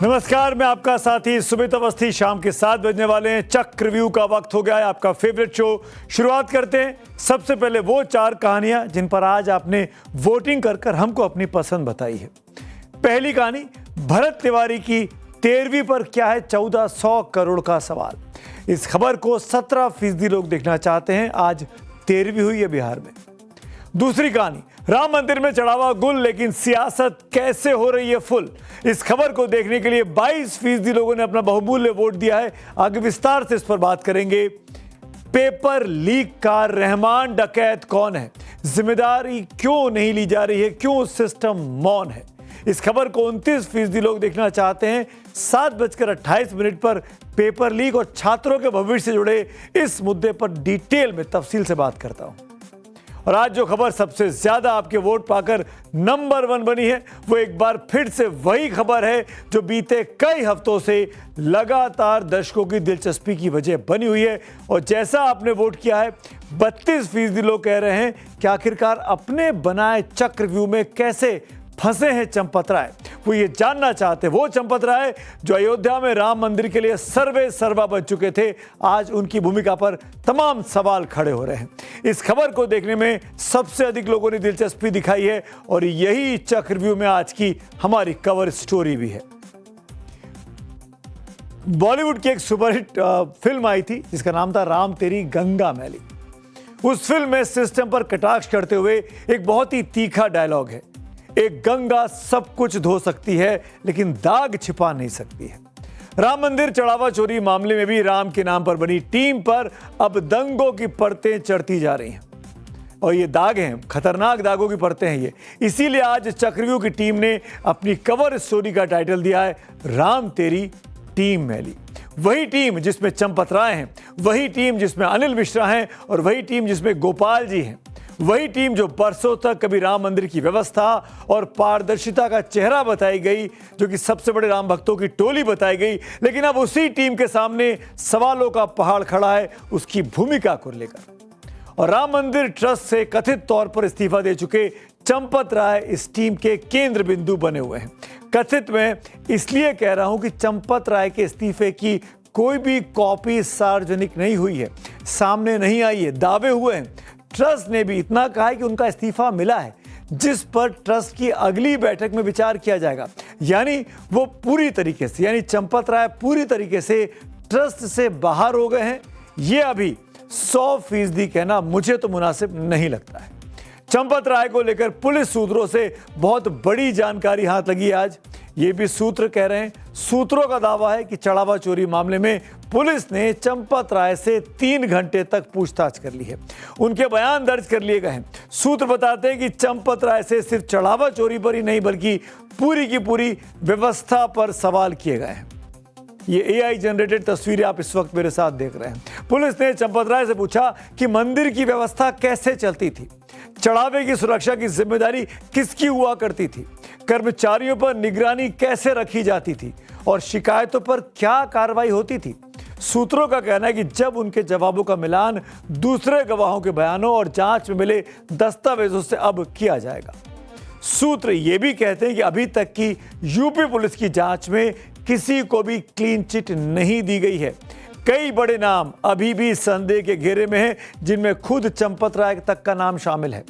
नमस्कार, मैं आपका साथी सुमित अवस्थी। शाम के 7 बजने वाले हैं। चक्र व्यू का वक्त हो गया है, आपका फेवरेट शो। शुरुआत करते हैं। सबसे पहले वो 4 कहानियां जिन पर आज आपने वोटिंग कर कर हमको अपनी पसंद बताई है। पहली कहानी, भरत तिवारी की 13वीं पर क्या है 1400 करोड़ का सवाल। इस खबर को 17% लोग देखना चाहते हैं। आज 13वीं हुई है बिहार में। दूसरी कहानी, राम मंदिर में चढ़ावा गुल लेकिन सियासत कैसे हो रही है फुल। इस खबर को देखने के लिए 22% लोगों ने अपना बहुमूल्य वोट दिया है। आगे विस्तार से इस पर बात करेंगे। पेपर लीक का रहमान डकैत कौन है, जिम्मेदारी क्यों नहीं ली जा रही है, क्यों सिस्टम मौन है। इस खबर को 29% लोग देखना चाहते हैं। 7:28 पर पेपर लीक और छात्रों के भविष्य से जुड़े इस मुद्दे पर डिटेल में तफसील से बात करता हूं। और आज जो खबर सबसे ज्यादा आपके वोट पाकर नंबर 1 बनी है, वो एक बार फिर से वही खबर है जो बीते कई हफ्तों से लगातार दर्शकों की दिलचस्पी की वजह बनी हुई है। और जैसा आपने वोट किया है, 32% लोग कह रहे हैं कि आखिरकार अपने बनाए चक्रव्यूह में कैसे फंसे हैं चंपत राय। वो ये जानना चाहते, वो चंपत राय जो अयोध्या में राम मंदिर के लिए सर्वे सर्वा बन चुके थे, आज उनकी भूमिका पर तमाम सवाल खड़े हो रहे हैं। इस खबर को देखने में सबसे अधिक लोगों ने दिलचस्पी दिखाई है और यही चक्रव्यूह में आज की हमारी कवर स्टोरी भी है। बॉलीवुड की एक सुपरहिट फिल्म आई थी जिसका नाम था राम तेरी गंगा मैली। उस फिल्म में सिस्टम पर कटाक्ष करते हुए एक बहुत ही तीखा डायलॉग है, एक गंगा सब कुछ धो सकती है लेकिन दाग छिपा नहीं सकती है। राम मंदिर चढ़ावा चोरी मामले में भी राम के नाम पर बनी टीम पर अब दंगों की परतें चढ़ती जा रही हैं और ये दाग हैं, खतरनाक दागों की परतें हैं ये। इसीलिए आज चक्रव्यूह की टीम ने अपनी कवर स्टोरी का टाइटल दिया है राम तेरी टीम मैली। वही टीम जिसमें चंपत राय हैं, वही टीम जिसमें अनिल मिश्रा हैं और वही टीम जिसमें गोपाल जी हैं, वही टीम जो बरसों तक कभी राम मंदिर की व्यवस्था और पारदर्शिता का चेहरा बताई गई, जो कि सबसे बड़े राम भक्तों की टोली बताई गई, लेकिन अब उसी टीम के सामने सवालों का पहाड़ खड़ा है उसकी भूमिका को लेकर। और राम मंदिर ट्रस्ट से कथित तौर पर इस्तीफा दे चुके चंपत राय इस टीम के केंद्र बिंदु बने हुए हैं। कथित में इसलिए कह रहा हूं कि चंपत राय के इस्तीफे की कोई भी कॉपी सार्वजनिक नहीं हुई है, सामने नहीं आई है, दावे हुए हैं। ट्रस्ट ने भी इतना कहा है कि उनका इस्तीफा मिला है, जिस पर ट्रस्ट की अगली बैठक में विचार किया जाएगा। यानी वो पूरी तरीके से, यानी चंपत राय पूरी तरीके से ट्रस्ट से बाहर हो गए हैं। ये अभी 100% कहना मुझे तो मुनासिब नहीं लगता है। चंपत राय को लेकर पुलिस सूत्रों से बहुत बड़ी जानकारी हाथ लगी आज। ये भी सूत्र कह रहे हैं, सूत्रों का दावा है कि चढ़ावा चोरी मामले में पुलिस ने चंपत राय से 3 घंटे तक पूछताछ कर ली है, उनके बयान दर्ज कर लिए गए हैं। सूत्र बताते हैं कि चंपत राय से सिर्फ चढ़ावा चोरी पर ही नहीं बल्कि पूरी की पूरी व्यवस्था पर सवाल किए गए हैं। ये AI जनरेटेड तस्वीरें आप इस वक्त मेरे साथ देख रहे हैं। पुलिस ने चंपत राय से पूछा कि मंदिर की व्यवस्था कैसे चलती थी, चढ़ावे की सुरक्षा की जिम्मेदारी किसकी हुआ करती थी, कर्मचारियों पर निगरानी कैसे रखी जाती थी और शिकायतों पर क्या कार्रवाई होती थी। सूत्रों का कहना है कि जब उनके जवाबों का मिलान दूसरे गवाहों के बयानों और जांच में मिले दस्तावेजों से अब किया जाएगा। सूत्र ये भी कहते हैं कि अभी तक की यूपी पुलिस की जांच में किसी को भी क्लीन चिट नहीं दी गई है। कई बड़े नाम अभी भी संदेह के घेरे में हैं, जिनमें खुद चंपत राय तक का नाम शामिल है।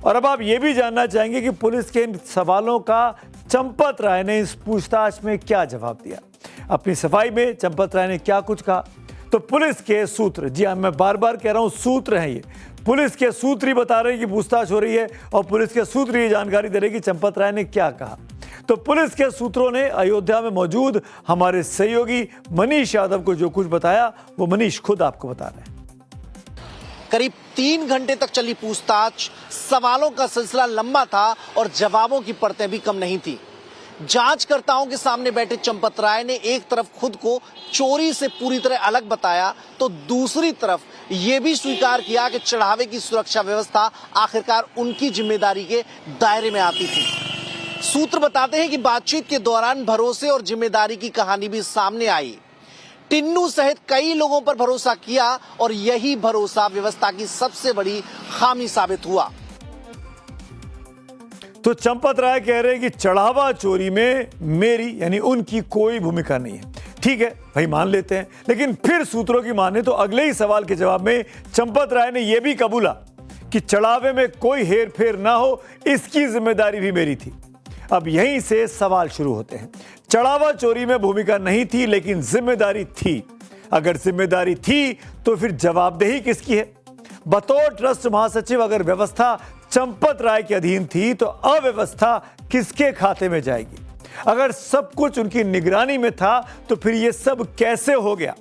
और अब आप ये भी जानना चाहेंगे कि पुलिस के इन सवालों का चंपत राय ने इस पूछताछ में क्या जवाब दिया। अपनी सफाई में चंपत राय ने क्या कुछ कहा, तो पुलिस के सूत्र, जी हाँ मैं बार बार कह रहा हूं सूत्र हैं ये, पुलिस के सूत्र ही बता रहे हैं कि पूछताछ हो रही है और पुलिस के सूत्र ये जानकारी दे रहे हैं कि चंपत राय ने क्या कहा। तो पुलिस के सूत्रों ने अयोध्या में मौजूद हमारे सहयोगी मनीष यादव को जो कुछ बताया, वो मनीष खुद आपको बता रहे हैं। करीब 3 घंटे तक चली पूछताछ, सवालों का सिलसिला लंबा था और जवाबों की परतें भी कम नहीं थी। जांचकर्ताओं के सामने बैठे चंपत राय ने एक तरफ खुद को चोरी से पूरी तरह अलग बताया तो दूसरी तरफ यह भी स्वीकार किया कि चढ़ावे की सुरक्षा व्यवस्था आखिरकार उनकी जिम्मेदारी के दायरे में आती थी। सूत्र बताते हैं कि बातचीत के दौरान भरोसे और जिम्मेदारी की कहानी भी सामने आई। टिन्नू सहित कई लोगों पर भरोसा किया और यही भरोसा व्यवस्था की सबसे बड़ी खामी साबित हुआ। तो चंपत राय कह रहे हैं कि चढ़ावा चोरी में मेरी यानी उनकी कोई भूमिका नहीं है। ठीक है भाई, मान लेते हैं, लेकिन फिर सूत्रों की माने तो अगले ही सवाल के जवाब में चंपत राय ने यह भी कबूला कि चढ़ावे में कोई हेर फेर ना हो, इसकी जिम्मेदारी भी मेरी थी। अब यहीं से सवाल शुरू होते हैं। चढ़ावा चोरी में भूमिका नहीं थी, लेकिन जिम्मेदारी थी। अगर जिम्मेदारी थी तो फिर जवाबदेही किसकी है? बतौर ट्रस्ट महासचिव अगर व्यवस्था चंपत राय के अधीन थी तो अव्यवस्था किसके खाते में जाएगी? अगर सब कुछ उनकी निगरानी में था तो फिर यह सब कैसे हो गया?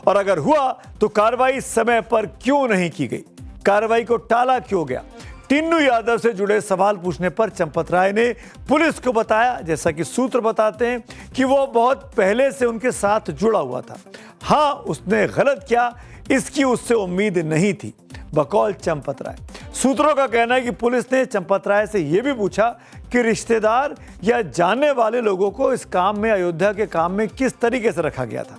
और अगर हुआ तो कार्रवाई समय पर क्यों नहीं की गई? कार्रवाई को टाला क्यों गया? टिन्नू यादव से जुड़े सवाल पूछने पर चंपत राय ने पुलिस को बताया, जैसा कि सूत्र बताते हैं, कि वो बहुत पहले से उनके साथ जुड़ा हुआ था। हाँ, उसने गलत किया, इसकी उससे उम्मीद नहीं थी, बकौल चंपत राय। सूत्रों का कहना है कि पुलिस ने चंपत राय से यह भी पूछा कि रिश्तेदार या जानने वाले लोगों को इस काम में, अयोध्या के काम में किस तरीके से रखा गया था,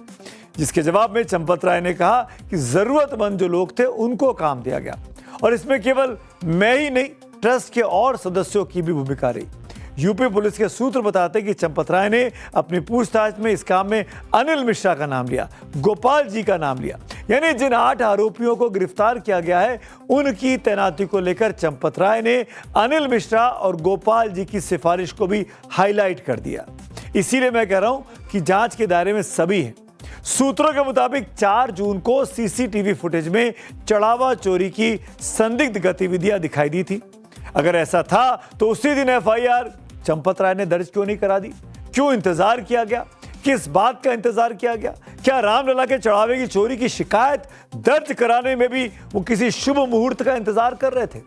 जिसके जवाब में चंपत राय ने कहा कि जरूरतमंद जो लोग थे उनको काम दिया गया और इसमें केवल मैं ही नहीं, ट्रस्ट के और सदस्यों की भी भूमिका रही। यूपी पुलिस के सूत्र बताते कि चंपत राय ने अपनी पूछताछ में इस काम में अनिल मिश्रा का नाम लिया, गोपाल जी का नाम लिया, यानी जिन 8 आरोपियों को गिरफ्तार किया गया है उनकी तैनाती को लेकर चंपत राय ने अनिल मिश्रा और गोपाल जी की सिफारिश को भी हाईलाइट कर दिया। इसीलिए मैं कह रहा हूं कि जांच के दायरे में सभी हैं। सूत्रों के मुताबिक 4 जून को सीसीटीवी फुटेज में चढ़ावा चोरी की संदिग्ध गतिविधियां दिखाई दी थी। अगर ऐसा था तो उसी दिन एफआईआर चंपत राय ने दर्ज क्यों नहीं करा दी? क्यों इंतजार किया गया? किस बात का इंतजार किया गया? क्या रामलला के चढ़ावे की चोरी की शिकायत दर्ज कराने में भी वो किसी शुभ मुहूर्त का इंतजार कर रहे थे?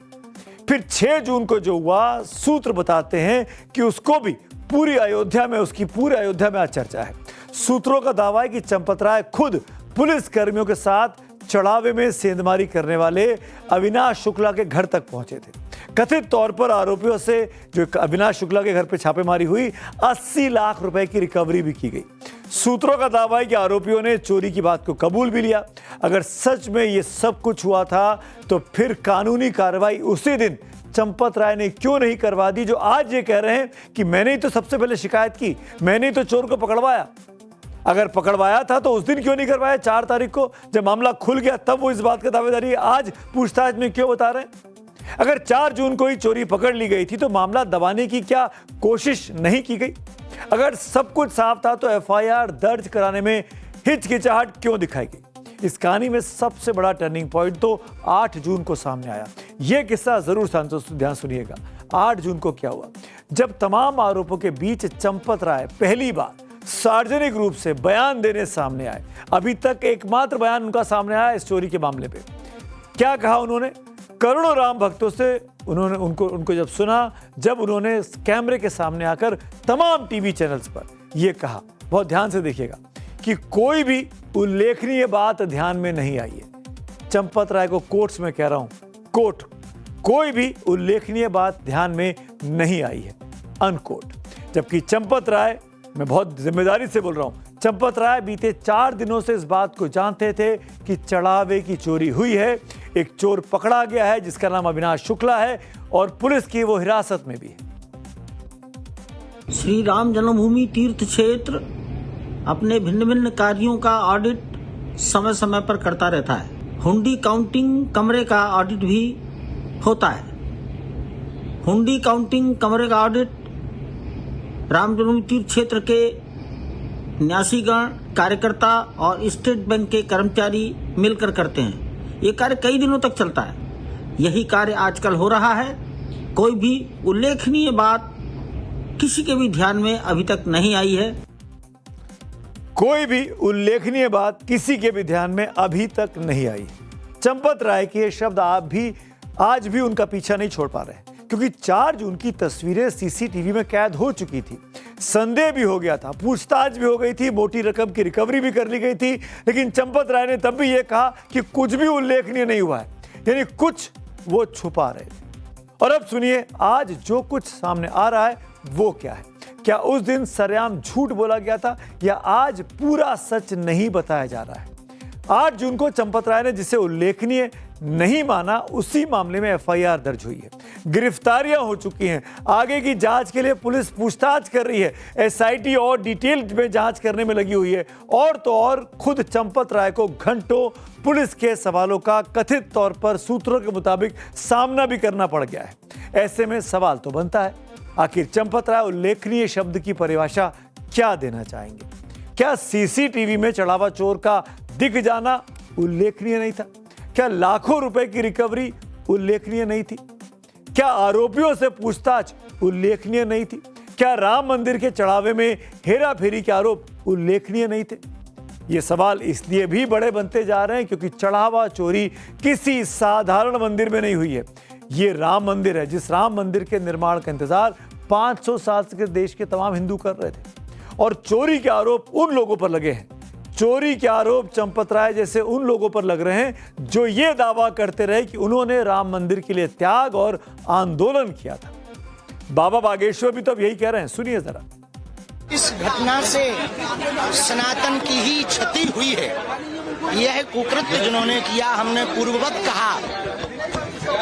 फिर 6 जून को जो हुआ, सूत्र बताते हैं कि उसको भी पूरी अयोध्या में आज चर्चा है। सूत्रों का दावा है कि चंपत राय खुद पुलिस कर्मियों के साथ चढ़ावे में सेंधमारी करने वाले अविनाश शुक्ला के घर तक पहुंचे थे। कथित तौर पर आरोपियों से जो अविनाश शुक्ला के घर पर छापेमारी हुई, 80 लाख रुपए की रिकवरी भी की गई। सूत्रों का दावा है कि आरोपियों ने चोरी की बात को कबूल भी लिया। अगर सच में ये सब कुछ हुआ था तो फिर कानूनी कार्रवाई उसी दिन चंपत राय ने क्यों नहीं करवा दी, जो आज ये कह रहे हैं कि मैंने ही तो सबसे पहले शिकायत की, मैंने ही तो चोर को पकड़वाया। अगर पकड़वाया था तो उस दिन क्यों नहीं करवाया? 4 तारीख को जब मामला खुल गया तब वो इस बात का दावेदारी आज पूछताछ में क्यों बता रहे हैं? अगर 4 जून को ही चोरी पकड़ ली गई थी तो मामला दबाने की क्या कोशिश नहीं की गई? अगर सब कुछ साफ था तो एफआईआर दर्ज कराने में हिचकिचाहट क्यों दिखाई गई? इस कहानी में सबसे बड़ा टर्निंग पॉइंट तो 8 जून को सामने आया। यह किस्सा जरूर ध्यान सुनिएगा। 8 जून को क्या हुआ? जब तमाम आरोपों के बीच चंपत राय पहली बार सार्वजनिक रूप से बयान देने सामने आए। अभी तक एकमात्र बयान उनका सामने आया इस चोरी के मामले पे। क्या कहा उन्होंने? करोड़ों राम भक्तों से उनको जब सुना, जब उन्होंने कैमरे के सामने आकर तमाम टीवी चैनल्स पर यह कहा, बहुत ध्यान से देखिएगा, कि कोई भी उल्लेखनीय बात ध्यान में नहीं आई है। चंपत राय को कोट्स में कह रहा हूं, कोट, कोई भी उल्लेखनीय बात ध्यान में नहीं आई है, अनकोट। जबकि चंपत राय, मैं बहुत जिम्मेदारी से बोल रहा हूं, चंपत राय बीते 4 दिनों से इस बात को जानते थे कि चढ़ावे की चोरी हुई है, एक चोर पकड़ा गया है जिसका नाम अविनाश शुक्ला है और पुलिस की वो हिरासत में भी है। श्री राम जन्मभूमि तीर्थ क्षेत्र अपने भिन्न भिन्न कार्यों का ऑडिट समय समय पर करता रहता है। हुंडी काउंटिंग कमरे का ऑडिट भी होता है। हुंडी काउंटिंग कमरे का ऑडिट राम जन्मभूमि तीर्थ क्षेत्र के न्यासीगण, कार्यकर्ता और स्टेट बैंक के कर्मचारी मिलकर करते हैं। ये कार्य कई दिनों तक चलता है। यही कार्य आजकल हो रहा है। कोई भी उल्लेखनीय बात किसी के भी ध्यान में अभी तक नहीं आई है। कोई भी उल्लेखनीय बात किसी के भी ध्यान में अभी तक नहीं आई। चंपत राय के ये शब्द आज भी उनका पीछा नहीं छोड़ पा रहे, क्योंकि 4 जून की तस्वीरें सीसीटीवी में कैद हो चुकी थी। संदेह भी हो गया था, पूछताछ भी हो गई थी, मोटी रकम की रिकवरी भी कर ली गई थी, लेकिन चंपत राय ने तब भी यह कहा कि कुछ भी उल्लेखनीय नहीं हुआ है, यानी कुछ वो छुपा रहे थे। और अब सुनिए, आज जो कुछ सामने आ रहा है वो क्या है? क्या उस दिन सरेआम झूठ बोला गया था या आज पूरा सच नहीं बताया जा रहा है? 8 जून को चंपत राय ने जिसे उल्लेखनीय नहीं माना, उसी मामले में एफआईआर दर्ज हुई है। गिरफ्तारियां हो चुकी हैं। आगे की जांच के लिए पुलिस पूछताछ कर रही है। एसआईटी और डिटेल में जांच करने में लगी हुई है। और तो और खुद चंपत राय को घंटों पुलिस के सवालों का कथित तौर पर सूत्रों के मुताबिक सामना भी करना पड़ गया है। ऐसे में सवाल तो बनता है, आखिर चंपत राय उल्लेखनीय शब्द की परिभाषा क्या देना चाहेंगे? क्या सीसीटीवी में चढ़ावा चोर का दिख जाना उल्लेखनीय नहीं था? क्या लाखों रुपए की रिकवरी उल्लेखनीय नहीं थी? क्या आरोपियों से पूछताछ उल्लेखनीय नहीं थी? क्या राम मंदिर के चढ़ावे में हेराफेरी के आरोप उल्लेखनीय नहीं थे? ये सवाल इसलिए भी बड़े बनते जा रहे हैं क्योंकि चढ़ावा चोरी किसी साधारण मंदिर में नहीं हुई है। ये राम मंदिर है, जिस राम मंदिर के निर्माण का इंतजार 500 साल से देश के तमाम हिंदू कर रहे थे। और चोरी के आरोप उन लोगों पर लगे हैं, चोरी के आरोप चंपत राय जैसे उन लोगों पर लग रहे हैं जो ये दावा करते रहे कि उन्होंने राम मंदिर के लिए त्याग और आंदोलन किया था। बाबा बागेश्वर भी तो अब यही कह रहे हैं, सुनिए जरा। इस घटना से सनातन की ही क्षति हुई है। यह कुकृत्य जिन्होंने किया, हमने पूर्ववत कहा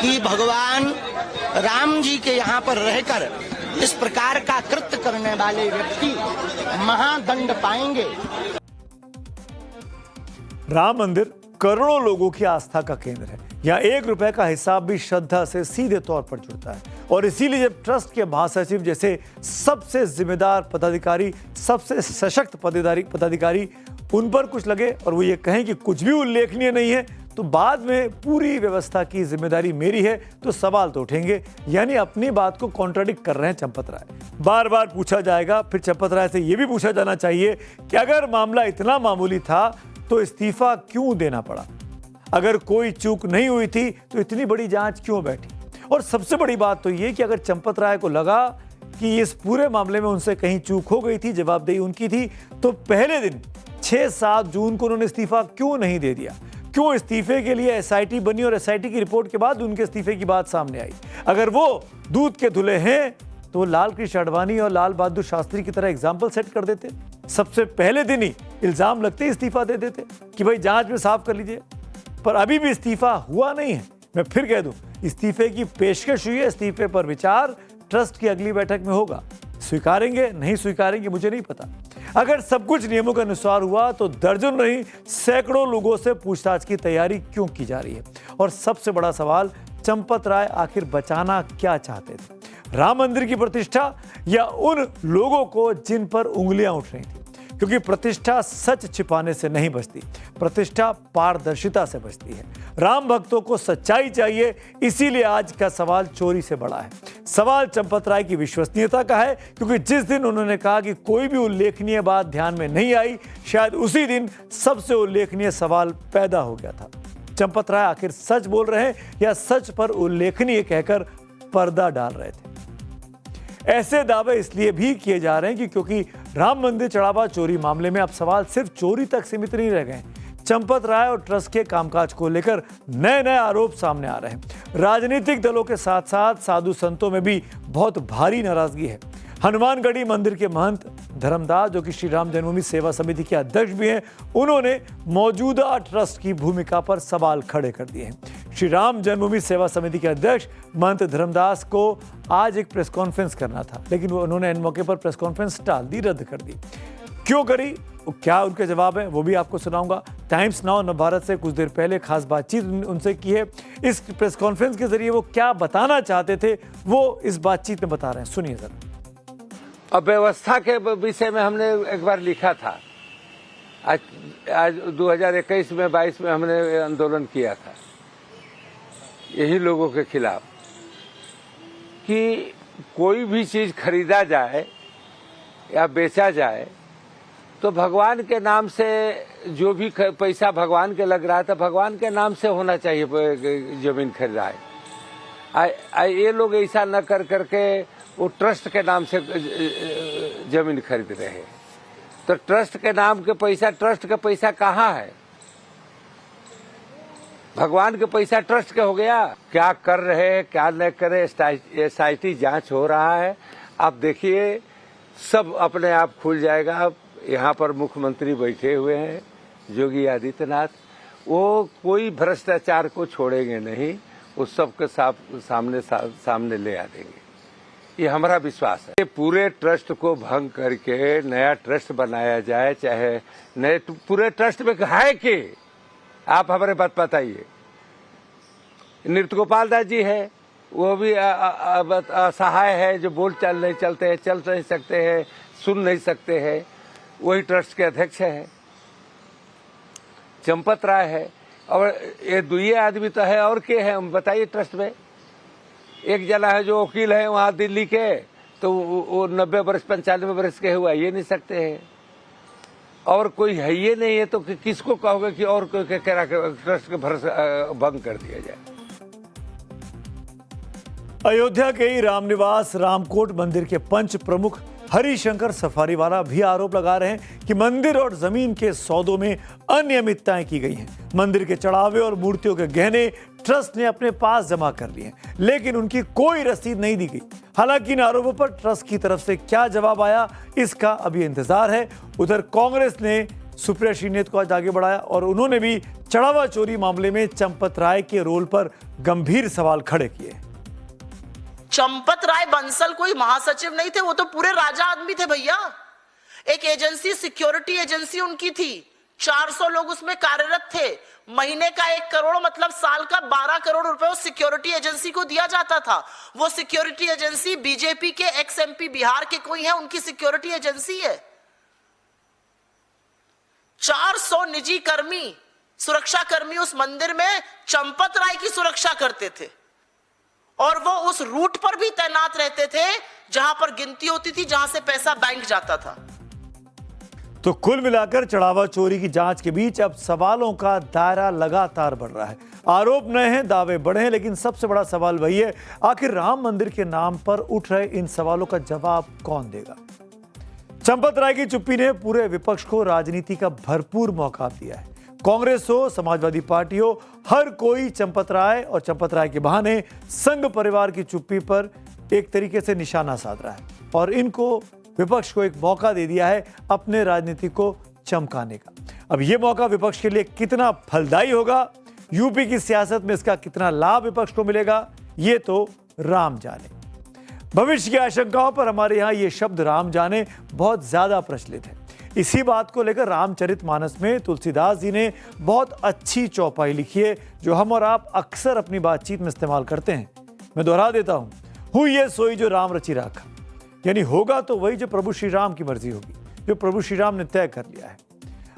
कि भगवान राम जी के यहाँ पर रहकर इस प्रकार का कृत्य करने वाले व्यक्ति महादंड पाएंगे। राम मंदिर करोड़ों लोगों की आस्था का केंद्र है। यहाँ 1 रुपए का हिसाब भी श्रद्धा से सीधे तौर पर जुड़ता है। और इसीलिए जब ट्रस्ट के महासचिव जैसे सबसे जिम्मेदार पदाधिकारी, सबसे सशक्त पदाधिकारी उन पर कुछ लगे और वो ये कहें कि कुछ भी उल्लेखनीय नहीं है, तो बाद में पूरी व्यवस्था की जिम्मेदारी मेरी है, तो सवाल तो उठेंगे। यानी अपनी बात को कॉन्ट्राडिक्ट कर रहे हैं चंपत राय। बार बार पूछा जाएगा, फिर चंपत राय से यह भी पूछा जाना चाहिए कि अगर मामला इतना मामूली था तो इस्तीफा क्यों देना पड़ा? अगर कोई चूक नहीं हुई थी तो इतनी बड़ी जांच क्यों बैठी? और सबसे बड़ी बात तो ये कि अगर चंपत राय को लगा कि इस पूरे मामले में उनसे कहीं चूक हो गई थी, जवाबदेही उनकी थी, तो पहले दिन 6-7 जून को उन्होंने इस्तीफा क्यों नहीं दे दिया? क्यों इस्तीफे के लिए एसआईटी बनी और एसआईटी की रिपोर्ट के बाद उनके इस्तीफे की बात सामने आई? अगर वो दूध के धुले हैं तो लाल कृष्ण आडवाणी और लाल बहादुर शास्त्री की तरह एग्जाम्पल सेट कर देते। सबसे पहले दिन ही इल्जाम लगते ही इस्तीफा दे देते कि भाई जांच में साफ कर लीजिए। पर अभी भी इस्तीफा हुआ नहीं है। मैं फिर कह दूं, इस्तीफे की पेशकश हुई है, इस्तीफे पर विचार ट्रस्ट की अगली बैठक में होगा। स्वीकारेंगे नहीं स्वीकारेंगे मुझे नहीं पता। अगर सब कुछ नियमों के अनुसार हुआ तो दर्जन नहीं सैकड़ों लोगों से पूछताछ की तैयारी क्यों की जा रही है? और सबसे बड़ा सवाल, चंपत राय आखिर बचाना क्या चाहते थे? राम मंदिर की प्रतिष्ठा या उन लोगों को जिन पर उंगलियां उठ रही थी? क्योंकि प्रतिष्ठा सच छिपाने से नहीं बचती, प्रतिष्ठा पारदर्शिता से बचती है। राम भक्तों को सच्चाई चाहिए, इसीलिए आज का सवाल चोरी से बड़ा है। सवाल चंपत राय की विश्वसनीयता का है, क्योंकि जिस दिन उन्होंने कहा कि कोई भी उल्लेखनीय बात ध्यान में नहीं आई, शायद उसी दिन सबसे उल्लेखनीय सवाल पैदा हो गया था। चंपत राय आखिर सच बोल रहे हैं या सच पर उल्लेखनीय कहकर पर्दा डाल रहे थे? ऐसे दावे इसलिए भी किए जा रहे हैं कि क्योंकि राम मंदिर चढ़ावा चोरी मामले में अब सवाल सिर्फ चोरी तक सीमित नहीं रह गए। चंपत राय और ट्रस्ट के कामकाज को लेकर नए नए आरोप सामने आ रहे हैं। राजनीतिक दलों के साथ साथ साधु संतों में भी बहुत भारी नाराजगी है। हनुमानगढ़ी मंदिर के महंत धर्मदास, जो कि श्री राम जन्मभूमि सेवा समिति के अध्यक्ष भी हैं, उन्होंने मौजूदा ट्रस्ट की भूमिका पर सवाल खड़े कर दिए हैं। श्री राम जन्मभूमि सेवा समिति के अध्यक्ष महंत धर्मदास को आज एक प्रेस कॉन्फ्रेंस करना था, लेकिन उन्होंने इन मौके पर प्रेस कॉन्फ्रेंस टाल दी, रद्द कर दी। क्यों करी, क्या उनके जवाब है, वो भी आपको सुनाऊंगा। टाइम्स नाउ नवभारत से कुछ देर पहले खास बातचीत उनसे की है। इस प्रेस कॉन्फ्रेंस के जरिए वो क्या बताना चाहते थे, वो इस बातचीत में बता रहे हैं, सुनिए जरा। अव्यवस्था के विषय में हमने एक बार लिखा था। आज 2021 में 22 में हमने आंदोलन किया था यही लोगों के खिलाफ कि कोई भी चीज खरीदा जाए या बेचा जाए तो भगवान के नाम से, जो भी पैसा भगवान के लग रहा है तो भगवान के नाम से होना चाहिए जमीन खरीदा है। ये लोग ऐसा न कर करके वो ट्रस्ट के नाम से जमीन खरीद रहे हैं। तो ट्रस्ट के नाम के पैसा, ट्रस्ट का पैसा कहाँ है? भगवान के पैसा ट्रस्ट के हो गया। क्या कर रहे हैं क्या न करे, एसआईटी जांच हो रहा है। आप देखिए सब अपने आप खुल जाएगा। यहाँ पर मुख्यमंत्री बैठे हुए हैं योगी आदित्यनाथ, वो कोई भ्रष्टाचार को छोड़ेंगे नहीं, उस सबके सामने ले आ देंगे, ये हमारा विश्वास है। पूरे ट्रस्ट को भंग करके नया ट्रस्ट बनाया जाए, चाहे नए पूरे ट्रस्ट में है कि आप हमारे बात बताइए। नृत्य गोपाल दास जी है, वो भी असहाय है, जो बोल चाल नहीं चलते हैं, चल नहीं सकते हैं, सुन नहीं सकते हैं, वही ट्रस्ट के अध्यक्ष है। चंपत राय है, और ये दुइये आदमी तो है, और के हैं बताइए ट्रस्ट में। एक जना है जो वकील है वहां दिल्ली के, तो वो 90 वर्ष 95 वर्ष के हुआ, ये नहीं सकते हैं। और कोई है ये नहीं है, तो किसको कहोगे कि और कोई ट्रस्ट के भरोसे भंग कर दिया जाए। अयोध्या के ही रामनिवास रामकोट मंदिर के पंच प्रमुख हरिशंकर सफारीवाला भी आरोप लगा रहे हैं कि मंदिर और जमीन के सौदों में अनियमितताएं की गई हैं। मंदिर के चढ़ावे और मूर्तियों के गहने ट्रस्ट ने अपने पास जमा कर लिए, लेकिन उनकी कोई रसीद नहीं दी गई। हालांकि इन आरोपों पर ट्रस्ट की तरफ से क्या जवाब आया, इसका अभी इंतजार है। उधर कांग्रेस ने सुप्रिया श्रीनेत को आज आगे बढ़ाया और उन्होंने भी चढ़ावा चोरी मामले में चंपत राय के रोल पर गंभीर सवाल खड़े किए। चंपत राय बंसल कोई महासचिव नहीं थे, वो तो पूरे राजा आदमी थे भैया। एक एजेंसी, सिक्योरिटी एजेंसी उनकी थी, 400 लोग उसमें कार्यरत थे। महीने का 1 करोड़ मतलब साल का 12 करोड़ रुपए उस सिक्योरिटी एजेंसी को दिया जाता था। वो सिक्योरिटी एजेंसी बीजेपी के एक्स एमपी बिहार के कोई है, उनकी सिक्योरिटी एजेंसी है। 400 निजी कर्मी, सुरक्षा कर्मी उस मंदिर में चंपत राय की सुरक्षा करते थे, और वो उस रूट पर भी तैनात रहते थे जहां पर गिनती होती थी, जहां से पैसा बैंक जाता था। तो कुल मिलाकर चढ़ावा चोरी की जांच के बीच अब सवालों का दायरा लगातार बढ़ रहा है। आरोप नए हैं, दावे बढ़े हैं, लेकिन सबसे बड़ा सवाल वही है, आखिर राम मंदिर के नाम पर उठ रहे इन सवालों का जवाब कौन देगा। चंपत राय की चुप्पी ने पूरे विपक्ष को राजनीति का भरपूर मौका दिया है। कांग्रेस हो, समाजवादी पार्टी हो, हर कोई चंपत राय और चंपत राय के बहाने संघ परिवार की चुप्पी पर एक तरीके से निशाना साध रहा है, और इनको विपक्ष को एक मौका दे दिया है अपने राजनीति को चमकाने का। अब यह मौका विपक्ष के लिए कितना फलदायी होगा, यूपी की सियासत में इसका कितना लाभ विपक्ष को मिलेगा, ये तो राम जाने। भविष्य की आशंकाओं पर हमारे यहाँ ये शब्द राम जाने बहुत ज्यादा प्रचलित है। इसी बात को लेकर रामचरितमानस में तुलसीदास जी ने बहुत अच्छी चौपाई लिखी है, जो हम और आप अक्सर अपनी बातचीत में इस्तेमाल करते हैं। मैं दोहरा देता हूं ये सोई जो राम रचि राखा, यानी होगा तो वही जो प्रभु श्री राम की मर्जी होगी, जो प्रभु श्री राम ने तय कर लिया है।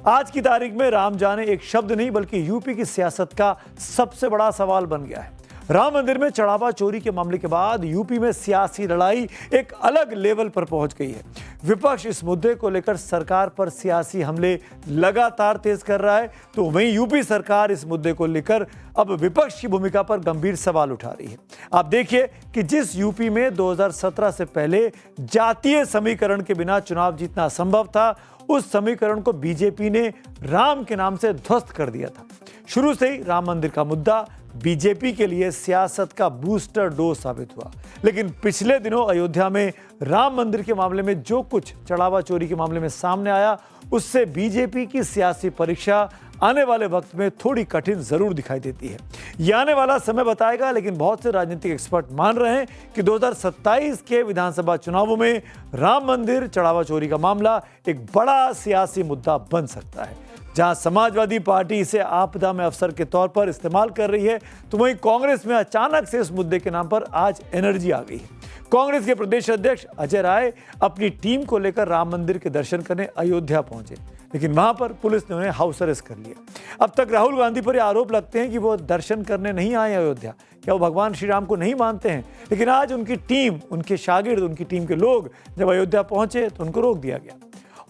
आज की तारीख में राम जाने एक शब्द नहीं बल्कि यूपी की सियासत का सबसे बड़ा सवाल बन गया है। राम मंदिर में चढ़ावा चोरी के मामले के बाद यूपी में सियासी लड़ाई एक अलग लेवल पर पहुंच गई है। विपक्ष इस मुद्दे को लेकर सरकार पर सियासी हमले लगातार तेज कर रहा है, तो वहीं यूपी सरकार इस मुद्दे को लेकर अब विपक्ष की भूमिका पर गंभीर सवाल उठा रही है। आप देखिए कि जिस यूपी में 2017 से पहले जातीय समीकरण के बिना चुनाव जीतना असंभव था, उस समीकरण को बीजेपी ने राम के नाम से ध्वस्त कर दिया था। शुरू से ही राम मंदिर का मुद्दा बीजेपी के लिए सियासत का बूस्टर डोज साबित हुआ, लेकिन पिछले दिनों अयोध्या में राम मंदिर के मामले में जो कुछ चढ़ावा चोरी के मामले में सामने आया, उससे बीजेपी की सियासी परीक्षा आने वाले वक्त में थोड़ी कठिन जरूर दिखाई देती है। यह आने वाला समय बताएगा, लेकिन बहुत से राजनीतिक एक्सपर्ट मान रहे हैं कि 2027 के विधानसभा चुनावों में राम मंदिर चढ़ावा चोरी का मामला एक बड़ा सियासी मुद्दा बन सकता है। जहां समाजवादी पार्टी इसे आपदा में अवसर के तौर पर इस्तेमाल कर रही है, तो वहीं कांग्रेस में अचानक से इस मुद्दे के नाम पर आज एनर्जी आ गई है। कांग्रेस के प्रदेश अध्यक्ष अजय राय अपनी टीम को लेकर राम मंदिर के दर्शन करने अयोध्या पहुंचे, लेकिन वहां पर पुलिस ने उन्हें हाउस अरेस्ट कर लिया। अब तक राहुल गांधी पर आरोप लगते हैं कि वो दर्शन करने नहीं आए अयोध्या, क्या वो भगवान श्री राम को नहीं मानते हैं। लेकिन आज उनकी टीम, उनके शागिर्द, उनकी टीम के लोग जब अयोध्या पहुंचे तो उनको रोक दिया गया।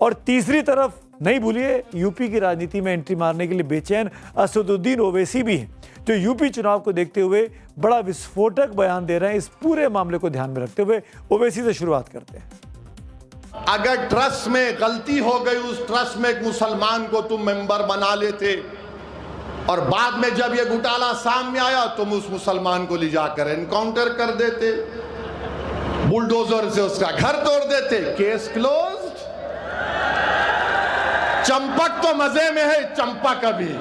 और तीसरी तरफ नहीं भूलिए, यूपी की राजनीति में एंट्री मारने के लिए बेचैन असदुद्दीन ओवैसी भी हैं, जो यूपी चुनाव को देखते हुए बड़ा विस्फोटक बयान दे रहे हैं। इस पूरे मामले को ध्यान में रखते हुए ओवैसी से शुरुआत करते हैं। अगर ट्रस्ट में गलती हो गई, उस ट्रस्ट में एक मुसलमान को तुम मेंबर बना लेते और बाद में जब ये घोटाला सामने आया तुम उस मुसलमान को ले जाकर एनकाउंटर कर देते, बुलडोजर से उसका घर तोड़ देते, केस क्लोज। चंपक तो मजे में है, चंपक अभी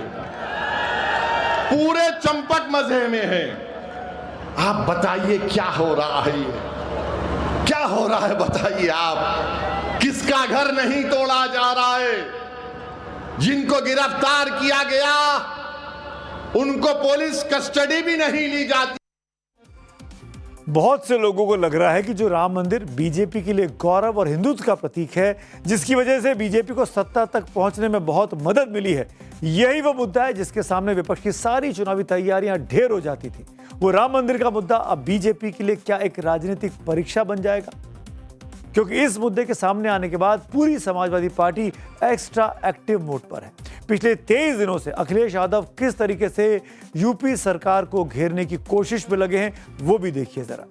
पूरे चंपक मजे में है। आप बताइए क्या हो रहा है, ये क्या हो रहा है बताइए आप। किसका घर नहीं तोड़ा जा रहा है? जिनको गिरफ्तार किया गया उनको पुलिस कस्टडी भी नहीं ली जाती। बहुत से लोगों को लग रहा है कि जो राम मंदिर बीजेपी के लिए गौरव और हिंदुत्व का प्रतीक है, जिसकी वजह से बीजेपी को सत्ता तक पहुंचने में बहुत मदद मिली है, यही वो मुद्दा है जिसके सामने विपक्ष की सारी चुनावी तैयारियां ढेर हो जाती थी। वो राम मंदिर का मुद्दा अब बीजेपी के लिए क्या एक राजनीतिक परीक्षा बन जाएगा? क्योंकि इस मुद्दे के सामने आने के बाद पूरी Samajwadi party extra active mode पर है। पिछले 23 दिनों से अखिलेश यादव किस तरीके से यूपी सरकार को घेरने की कोशिश में लगे हैं, वो भी देखिए जरा।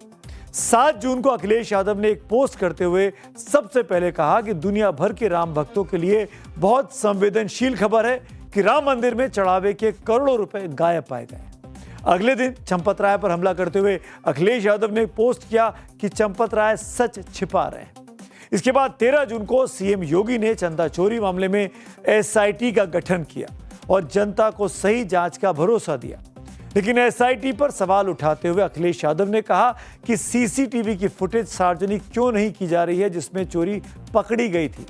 7 जून को अखिलेश यादव ने एक पोस्ट करते हुए सबसे पहले कहा कि दुनिया भर के राम भक्तों के लिए बहुत संवेदनशील खबर है कि राम मंदिर में चढ़ावे के करोड़ों रुपए गायब पाए गए। अगले दिन चंपत राय पर हमला करते हुए अखिलेश यादव ने पोस्ट किया कि चंपत राय सच छिपा रहे हैं। इसके बाद 13 जून को सीएम योगी ने चंदा चोरी मामले में एसआईटी का गठन किया और जनता को सही जांच का भरोसा दिया। लेकिन एसआईटी पर सवाल उठाते हुए अखिलेश यादव ने कहा कि सीसीटीवी की फुटेज सार्वजनिक क्यों नहीं की जा रही है जिसमें चोरी पकड़ी गई थी।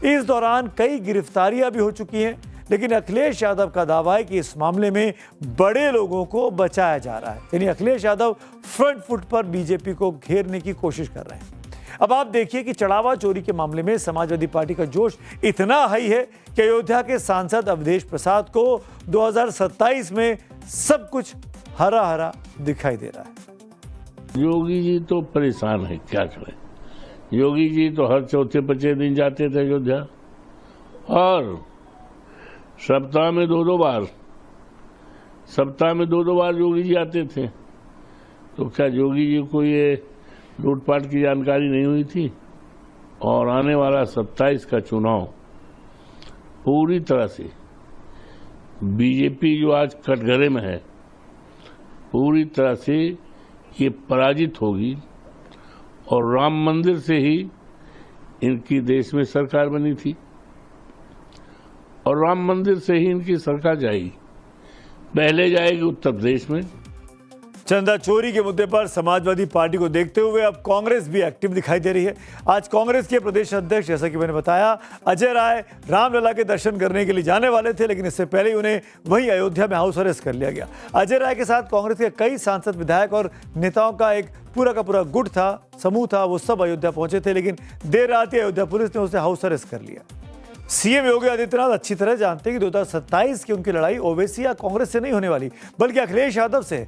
इस दौरान कई गिरफ्तारियां भी हो चुकी हैं, लेकिन अखिलेश यादव का दावा है कि इस मामले में बड़े लोगों को बचाया जा रहा है। यानी अखिलेश यादव फ्रंट फुट पर बीजेपी को घेरने की कोशिश कर रहे हैं। अब आप देखिए कि चढ़ावा चोरी के मामले में समाजवादी पार्टी का जोश इतना हाई है कि अयोध्या के सांसद अवधेश प्रसाद को 2027 में सब कुछ हरा हरा दिखाई दे रहा है। योगी जी तो परेशान है, क्या करें। योगी जी तो हर चौथे 5 दिन जाते थे अयोध्या और सप्ताह में दो दो बार योगी जी आते थे। तो क्या योगी जी को ये लूटपाट की जानकारी नहीं हुई थी? और आने वाला 27 का चुनाव पूरी तरह से बीजेपी जो आज कटघरे में है, पूरी तरह से ये पराजित होगी और राम मंदिर से ही इनकी देश में सरकार बनी थी और राम मंदिर से ही इनकी सरकार जाएगी। पहले जाएगी उत्तर प्रदेश में। चंदा चोरी के मुद्दे पर समाजवादी पार्टी को देखते हुए अब कांग्रेस भी एक्टिव दिखाई दे रही है। आज कांग्रेस के प्रदेश अध्यक्ष, जैसा कि मैंने बताया, अजय राय रामलला के दर्शन करने के लिए जाने वाले थे, लेकिन इससे पहले ही उन्हें वहीं अयोध्या में हाउस अरेस्ट कर लिया गया। अजय राय के साथ कांग्रेस के कई सांसद, विधायक और नेताओं का एक पूरा का पूरा गुट था, समूह था, वो सब अयोध्या पहुंचे थे, लेकिन देर रात ही अयोध्या पुलिस ने उसे हाउस अरेस्ट कर लिया। सीएम योगी आदित्यनाथ अच्छी तरह जानते हैं कि 2027 की उनकी लड़ाई ओवैसी या कांग्रेस से नहीं होने वाली, बल्कि अखिलेश यादव से।